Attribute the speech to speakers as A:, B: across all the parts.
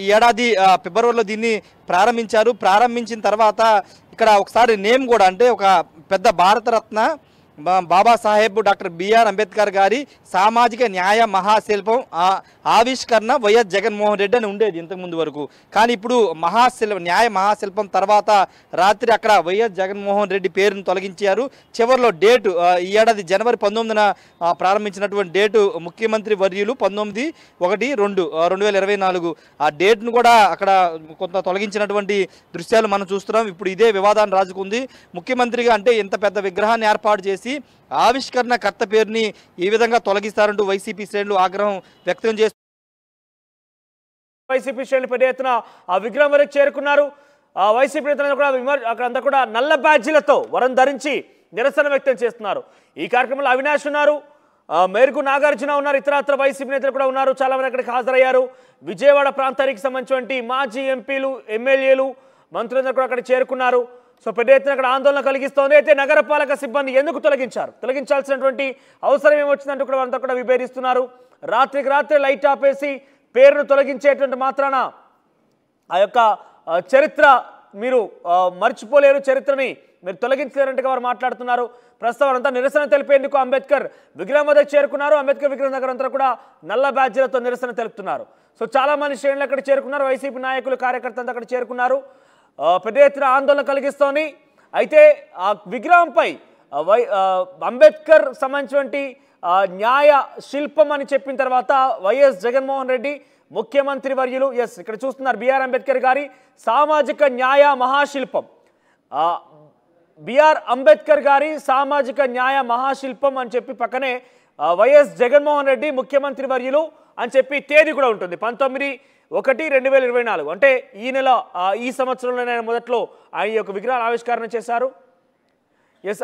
A: ఈ ఏడాది ఫిబ్రవరిలో దీన్ని ప్రారంభించిన తర్వాత ఇక్కడ ఒకసారి నేమ్ కూడా అంటే ఒక పెద్ద భారతరత్న బాబాసాహెబ్ డాక్టర్ బిఆర్ అంబేద్కర్ గారి సామాజిక న్యాయ మహాశిల్పం ఆవిష్కరణ వైఎస్ జగన్మోహన్ రెడ్డి అని ఉండేది ఇంతకుముందు వరకు. కానీ ఇప్పుడు న్యాయ మహాశిల్పం తర్వాత రాత్రి అక్కడ వైఎస్ జగన్మోహన్ రెడ్డి పేరును తొలగించారు. చివరిలో డేటు ఈ ఏడాది జనవరి 19న ప్రారంభించినటువంటి డేటు ముఖ్యమంత్రి వర్యులు 19/1/2024 ఆ డేట్ను కూడా అక్కడ కొంత తొలగించినటువంటి దృశ్యాలు మనం చూస్తున్నాం. ఇప్పుడు ఇదే వివాదాన్ని రాజుకుంది. ముఖ్యమంత్రిగా అంటే ఇంత పెద్ద విగ్రహాన్ని ఏర్పాటు చేసి ఆవిష్కరణకర్త పేరుని ఈ విధంగా తొలగిస్తారంటూ వైసీపీ శ్రేణులు ఆగ్రహం వ్యక్తం చేస్తున్నారు.
B: వైసీపీ శ్రేణులు పెద్ద ఎత్తున ఆ విగ్రహం వరకు చేరుకున్నారు. వైసీపీ నేతలు కూడా అక్కడంతా కూడా నల్ల బ్యాడ్జీలతో వరం ధరించి నిరసన వ్యక్తం చేస్తున్నారు. ఈ కార్యక్రమంలో అవినాష్ ఉన్నారు, మేరుగు నాగార్జున ఉన్నారు, ఇతరత్ర వైసీపీ నేతలు కూడా ఉన్నారు. చాలా మంది అక్కడికి హాజరయ్యారు. విజయవాడ ప్రాంతానికి సంబంధించినటువంటి మాజీ ఎంపీలు, ఎమ్మెల్యేలు, మంత్రులందరూ కూడా అక్కడ చేరుకున్నారు. సో పెద్ద ఎత్తున అక్కడ ఆందోళన కలిగిస్తోంది. అయితే నగరపాలక సిబ్బంది ఎందుకు తొలగించాల్సినటువంటి అవసరం ఏమొచ్చిందంటూ కూడా అంతా కూడా విభేదిస్తున్నారు. రాత్రికి రాత్రి లైట్ ఆపేసి పేరును తొలగించేటువంటి మాత్రాన ఆ యొక్క చరిత్ర మీరు మర్చిపోలేరు, చరిత్రని మీరు తొలగించలేరంటగా వారు మాట్లాడుతున్నారు. ప్రస్తుతం అంతా నిరసన తెలిపేందుకు అంబేద్కర్ విగ్రహం వద్ద చేరుకున్నారు. అంబేద్కర్ విగ్రహం దగ్గర అంతా కూడా నల్ల బ్యాడ్జీలతో నిరసన తెలుపుతున్నారు. సో చాలా మంది శ్రేణులు అక్కడ చేరుకున్నారు. వైసీపీ నాయకులు, కార్యకర్తలు అక్కడ చేరుకున్నారు. పెద్ద ఎత్తున ఆందోళన కలిగిస్తోంది. అయితే ఆ విగ్రహంపై అంబేద్కర్ సంబంధించినటువంటి న్యాయ శిల్పం అని చెప్పిన తర్వాత వైఎస్ జగన్మోహన్ రెడ్డి ముఖ్యమంత్రి వర్యులు ఇక్కడ చూస్తున్నారు బిఆర్ అంబేద్కర్ గారి సామాజిక న్యాయ మహాశిల్పం, బిఆర్ అంబేద్కర్ గారి సామాజిక న్యాయ మహాశిల్పం అని చెప్పి పక్కనే వైఎస్ జగన్మోహన్ రెడ్డి ముఖ్యమంత్రి వర్యులు అని చెప్పి తేదీ కూడా ఉంటుంది 19/1/2024. అంటే ఈ సంవత్సరంలోనే మొదట్లో ఆయన యొక్క విగ్రహాల ఆవిష్కరణ చేశారు.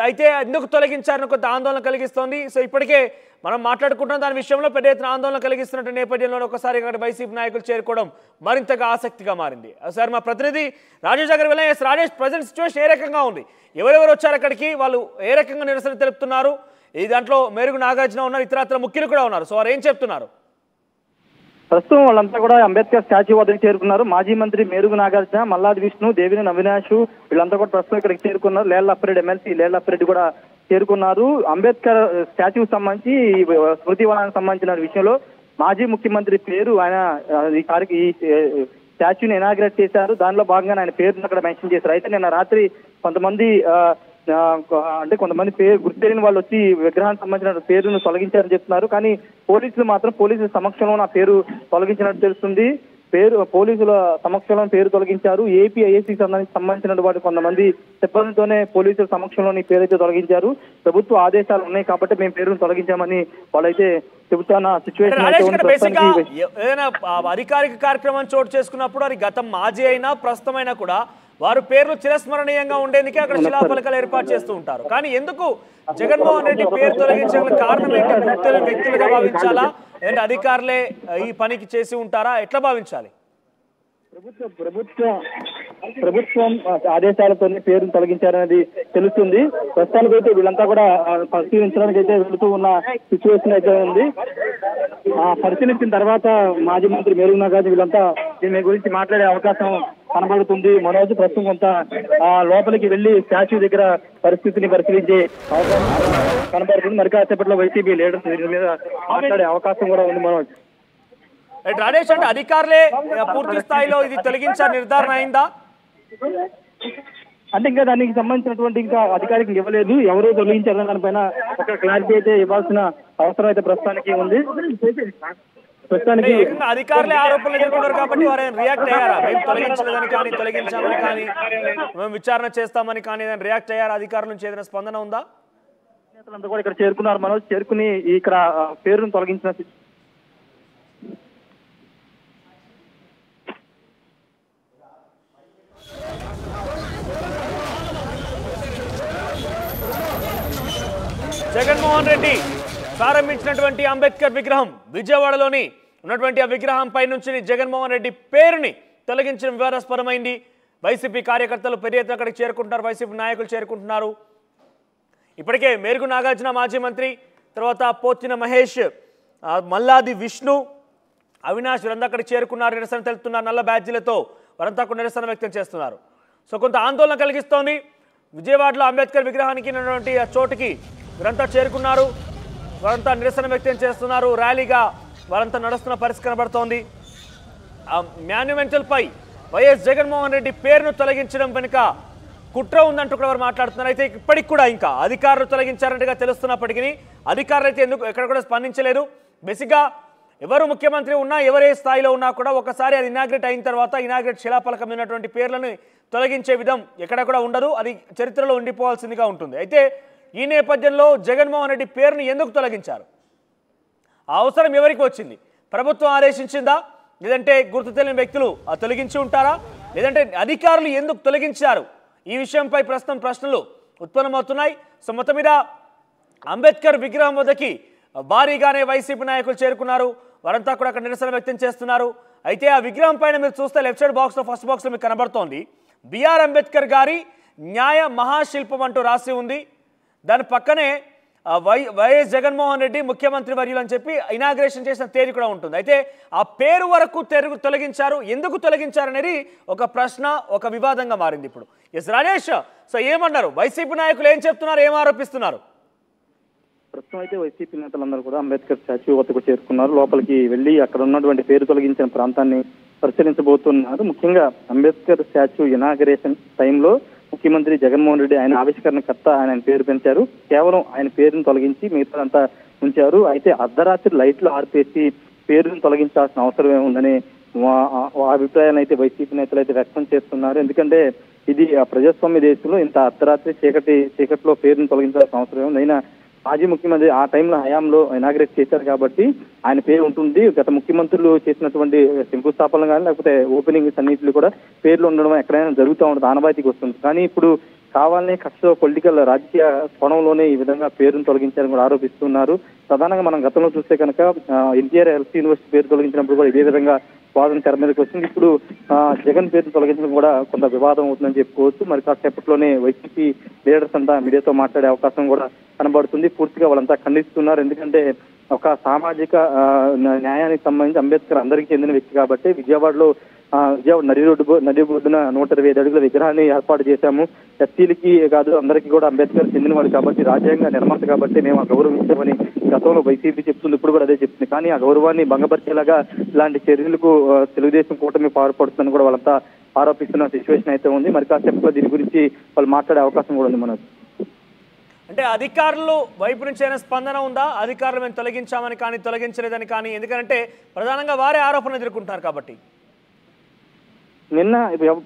B: అయితే ఎందుకు తొలగించారని కొంత ఆందోళన కలిగిస్తోంది. సో ఇప్పటికే మనం మాట్లాడుకుంటున్నాం దాని విషయంలో. పెద్ద ఎత్తున ఆందోళన కలిగిస్తున్న నేపథ్యంలో ఒకసారి ఇక్కడ వైసీపీ నాయకులు చేరుకోవడం మరింతగా ఆసక్తిగా మారింది. సార్ మా ప్రతినిధి రాజేష్ దగ్గర వెళ్ళాం. రాజేష్, ప్రజెంట్ సిచ్యువేషన్ ఏ రకంగా ఉంది? ఎవరెవరు వచ్చారు అక్కడికి? వాళ్ళు ఏ రకంగా నిరసన తెలుపుతున్నారు? ఈ దాంట్లో మేరుగు నాగార్జున ఉన్నారు, ఇతరత్ర ముఖ్యులు కూడా ఉన్నారు. సో వారు ఏం చెప్తున్నారు?
C: ప్రస్తుతం వాళ్ళంతా కూడా అంబేద్కర్ స్టాచ్యూ వద్దకు చేరుకున్నారు. మాజీ మంత్రి మేరుగు నాగార్జున, మల్లాది విష్ణు, దేవినేని అవినాష్ వీళ్ళంతా కూడా ప్రస్తుతం ఇక్కడికి చేరుకున్నారు. లేళ్లప్పారెడ్డి ఎమ్మెల్సీ లేళ్లప్పారెడ్డి కూడా చేరుకున్నారు. అంబేద్కర్ స్టాచ్యూకి సంబంధించి స్మృతి వనానికి సంబంధించిన విషయంలో మాజీ ముఖ్యమంత్రి పేరు ఆయన ఈ స్టాచ్యూని ఇనాగ్రేట్ చేశారు. దానిలో భాగంగా ఆయన పేరును అక్కడ మెన్షన్ చేశారు. అయితే నిన్న రాత్రి కొంతమంది పేరు గుర్తు తెలియని వాళ్ళు వచ్చి విగ్రహానికి సంబంధించిన పేరును తొలగించారని చెప్తున్నారు. కానీ పోలీసుల సమక్షంలో నా పేరు తొలగించినట్టు తెలుస్తుంది. పోలీసుల సమక్షంలో పేరు తొలగించారు. ఏపీఐఏసీకి సంబంధించిన వాటి కొంతమంది సిబ్బందితోనే పోలీసుల సమక్షంలో పేరైతే తొలగించారు. ప్రభుత్వ ఆదేశాలు ఉన్నాయి కాబట్టి మేము పేరును తొలగించామని వాళ్ళైతే చెబుతున్న సిచ్యువేషన్.
B: ఏదైనా అధికారిక కార్యక్రమం చోటు చేసుకున్నప్పుడు అది గతం మాజీ అయినా ప్రస్తుతమైనా కూడా వారు పేర్లు చిరస్మరణీయంగా ఉండేందుకే అక్కడ శిలాఫలకాలు ఏర్పాటు చేస్తూ ఉంటారు. కానీ ఎందుకు జగన్మోహన్ రెడ్డి పేరు తొలగించడానికి కారణం ఏంటి? వ్యక్తులుగా భావించాలా, ఏంటి అధికారులే ఈ పనికి చేసి ఉంటారా? ఎట్లా భావించాలి?
C: ప్రభుత్వం ఆదేశాలతోనే పేరును తొలగించారనేది తెలుస్తుంది. ప్రస్తుతానికైతే వీళ్ళంతా కూడా పరిశీలించడానికి అయితే వెళుతూ ఉన్న సిచ్యువేషన్ అయితే ఉంది. పరిశీలించిన తర్వాత మాజీ మంత్రి మేరుగు నాగార్జున వీళ్ళంతా దీని గురించి మాట్లాడే అవకాశం కనబడుతుంది. మనోజు ప్రస్తుతం కొంత లోపలికి వెళ్లి స్టాచ్యూ దగ్గర పరిస్థితిని పరిశీలించే అవకాశం కనబడుతుంది. మరి కాసేపట్లో వైసీపీ లీడర్స్ దీని మీద మాట్లాడే అవకాశం కూడా ఉంది. మనోజ్,
B: రాజేష్, అంటే అధికారులే పూర్తి స్థాయిలో ఇది తొలగించారు నిర్ధారణ అయిందా?
C: అంటే ఇంకా దానికి సంబంధించినటువంటి ఇంకా అధికారికి ఇవ్వలేదు. ఎవరు తొలగించారన్న దానిపైన ఒక క్లారిటీ అయితే ఇవ్వాల్సిన అవసరం అయితే ప్రస్తుతానికి ఉంది.
B: అధికారులే ఆరోపణలు ఎదుర్కొన్నారు కాబట్టి వారు రియాక్ట్ అయ్యారా? మేము తొలగించలేదని కానీ, తొలగించామని కానీ, మేము విచారణ చేస్తామని కానీ రియాక్ట్ అయ్యారా? అధికారుల నుంచి ఏదైనా స్పందన ఉందా?
C: నేతలంతా కూడా ఇక్కడ చేరుకున్నారు. మనోజ్, చేరుకుని ఇక్కడ పేరును తొలగించిన
B: జగన్మోహన్ రెడ్డి ప్రారంభించినటువంటి అంబేద్కర్ విగ్రహం విజయవాడలోని ఉన్నటువంటి ఆ విగ్రహం పై నుంచి జగన్మోహన్ రెడ్డి పేరుని తొలగించిన వివాదాస్పదమైంది. వైసీపీ కార్యకర్తలు పెద్ద ఎత్తున అక్కడికి చేరుకుంటున్నారు, వైసీపీ నాయకులు చేరుకుంటున్నారు. ఇప్పటికే మేరుగు నాగార్జున మాజీ మంత్రి, తర్వాత పోతిన మహేష్, మల్లాది విష్ణు, అవినాష్ వీరంతా అక్కడికి చేరుకున్నారు, నిరసన తెలుపుతున్నారు. నల్ల బ్యాడ్జీలతో వారంతా కూడా నిరసన వ్యక్తం చేస్తున్నారు. సో కొంత ఆందోళన కలిగిస్తోంది. విజయవాడలో అంబేద్కర్ విగ్రహానికి ఉన్నటువంటి ఆ చోటుకి వీరంతా చేరుకున్నారు, వారంతా నిరసన వ్యక్తం చేస్తున్నారు. ర్యాలీగా వారంతా నడుస్తున్న పరిస్థితి కనబడుతోంది. ఆ మాన్యుమెంటల్ పై వైఎస్ జగన్మోహన్ రెడ్డి పేరును తొలగించడం వెనుక కుట్ర ఉందంటూ కూడా వారు మాట్లాడుతున్నారు. అయితే ఇప్పటికి కూడా ఇంకా అధికారులు తొలగించారంటగా తెలుస్తున్నప్పటికీ అధికారులు అయితే ఎందుకు ఎక్కడ కూడా స్పందించలేదు. బేసిక్గా ఎవరు ముఖ్యమంత్రి ఉన్నా, ఎవరే స్థాయిలో ఉన్నా కూడా ఒకసారి అది ఇనాగ్రేట్ అయిన తర్వాత ఇనాగ్రేట్ శిలాఫలకం ఉన్నటువంటి పేర్లను తొలగించే విధం ఎక్కడ కూడా ఉండదు, అది చరిత్రలో ఉండిపోవాల్సిందిగా ఉంటుంది. అయితే ఈ నేపథ్యంలో జగన్మోహన్ రెడ్డి పేరును ఎందుకు తొలగించారు? ఆ అవసరం ఎవరికి వచ్చింది? ప్రభుత్వం ఆదేశించిందా, లేదంటే గుర్తు తెలియని వ్యక్తులు తొలగించి ఉంటారా, లేదంటే అధికారులు ఎందుకు తొలగించారు? ఈ విషయంపై ప్రస్తుతం ప్రశ్నలు ఉత్పన్నమవుతున్నాయి. సో మొత్తం మీద అంబేద్కర్ విగ్రహం వద్దకి భారీగానే వైసీపీ నాయకులు చేరుకున్నారు, వారంతా కూడా అక్కడ నిరసన వ్యక్తం చేస్తున్నారు. అయితే ఆ విగ్రహం పైన మీరు చూస్తే లెఫ్ట్ సైడ్ బాక్స్లో ఫస్ట్ బాక్స్లో మీకు కనబడుతోంది బిఆర్ అంబేద్కర్ గారి న్యాయ మహాశిల్పం అంటూ రాసి ఉంది. దాని పక్కనే వైఎస్ జగన్మోహన్ రెడ్డి ముఖ్యమంత్రి వర్యులు అని చెప్పి ఇనాగ్రేషన్ చేసిన తేదీ కూడా ఉంటుంది. అయితే ఆ పేరు వరకు తొలగించారు, ఎందుకు తొలగించారు అనేది ఒక ప్రశ్న, ఒక వివాదంగా మారింది ఇప్పుడు. ఎస్ రాజేష్, సో ఏమన్నారు వైసీపీ నాయకులు, ఏం చెప్తున్నారు, ఏం ఆరోపిస్తున్నారు?
C: ప్రస్తుతం అయితే వైసీపీ నేతలందరూ కూడా అంబేద్కర్ స్టాచ్యూ వద్దకు చేరుకున్నారు. లోపలికి వెళ్లి అక్కడ ఉన్నటువంటి పేరు తొలగించిన ప్రాంతాన్ని పరిశీలించబోతున్నారు. ముఖ్యంగా అంబేద్కర్ స్టాచ్యూ ఇనాగరేషన్ టైంలో ముఖ్యమంత్రి జగన్మోహన్ రెడ్డి ఆయన ఆవిష్కరణకర్త, ఆయన పేరు పెంచారు. కేవలం ఆయన పేరును తొలగించి మిగతాదంతా ఉంచారు. అయితే అర్ధరాత్రి లైట్లు ఆర్పేసి పేరును తొలగించాల్సిన అవసరం ఏముందని అభిప్రాయాన్ని అయితే వైసీపీ నేతలు అయితే వ్యక్తం చేస్తున్నారు. ఎందుకంటే ఇది ప్రజాస్వామ్య దేశంలో ఇంత అర్ధరాత్రి చీకట్లో పేరును తొలగించాల్సిన అవసరం ఏముంది? అయినా మాజీ ముఖ్యమంత్రి ఆ టైంలో హయాంలో ఇనాగ్రేట్ చేశారు కాబట్టి ఆయన పేరు ఉంటుంది. గత ముఖ్యమంత్రులు చేసినటువంటి శంకుస్థాపనలు కానీ లేకపోతే ఓపెనింగ్స్ అన్నింటిలో కూడా పేర్లు ఉండడం ఎక్కడైనా జరుగుతూ ఉంటుంది, ఆనవాయితీకి వస్తుంది. కానీ ఇప్పుడు కావాలనే కక్ష పొలిటికల్ రాజకీయ కోణంలోనే ఈ విధంగా పేరును తొలగించారని కూడా ఆరోపిస్తున్నారు. ప్రధానంగా మనం గతంలో చూస్తే కనుక ఎన్టీఆర్ హెల్త్ యూనివర్సిటీ పేరు తొలగించినప్పుడు కూడా ఇదే విధంగా వాదన తెర మీదకి వచ్చింది. ఇప్పుడు జగన్ పేరును తొలగించడం కూడా కొంత వివాదం అవుతుందని చెప్పుకోవచ్చు. మరి కాసేపట్లోనే వైసీపీ లీడర్స్ అంతా మీడియాతో మాట్లాడే అవకాశం కూడా కనబడుతుంది. పూర్తిగా వాళ్ళంతా ఖండిస్తున్నారు. ఎందుకంటే ఒక సామాజిక న్యాయానికి సంబంధించి అంబేద్కర్ అందరికీ చెందిన వ్యక్తి కాబట్టి విజయవాడ నది ఒడ్డున 125 అడుగుల విగ్రహాన్ని ఏర్పాటు చేశాము. ఎస్సీలకి కాదు అందరికీ కూడా అంబేద్కర్ చెందినవాడు కాబట్టి, రాజ్యాంగ నిర్మాత కాబట్టి మేము ఆ గౌరవించామని గతంలో వైసీపీ చెప్తుంది, ఇప్పుడు కూడా అదే చెప్తుంది. కానీ ఆ గౌరవాన్ని భంగపరిచేలాగా ఇలాంటి చర్యలకు తెలుగుదేశం కూటమి పాల్పడుతుందని కూడా వాళ్ళంతా ఆరోపిస్తున్న సిచ్యువేషన్ అయితే ఉంది. మరి కాసేపు దీని గురించి వాళ్ళు మాట్లాడే అవకాశం కూడా ఉంది. మనకు
B: అంటే అధికారులు వైపు నుంచి అయినా స్పందన ఉందా? అధికారులు మేము తొలగించామని కానీ తొలగించలేదని కానీ, ఎందుకంటే ప్రధానంగా వారే ఆరోపణలు ఎదుర్కొంటున్నారు కాబట్టి.
C: నిన్న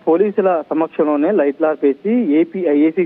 C: పోలీసుల సమక్షంలోనే లైట్లు ఆపేసి ఏపీ ఐఏసీ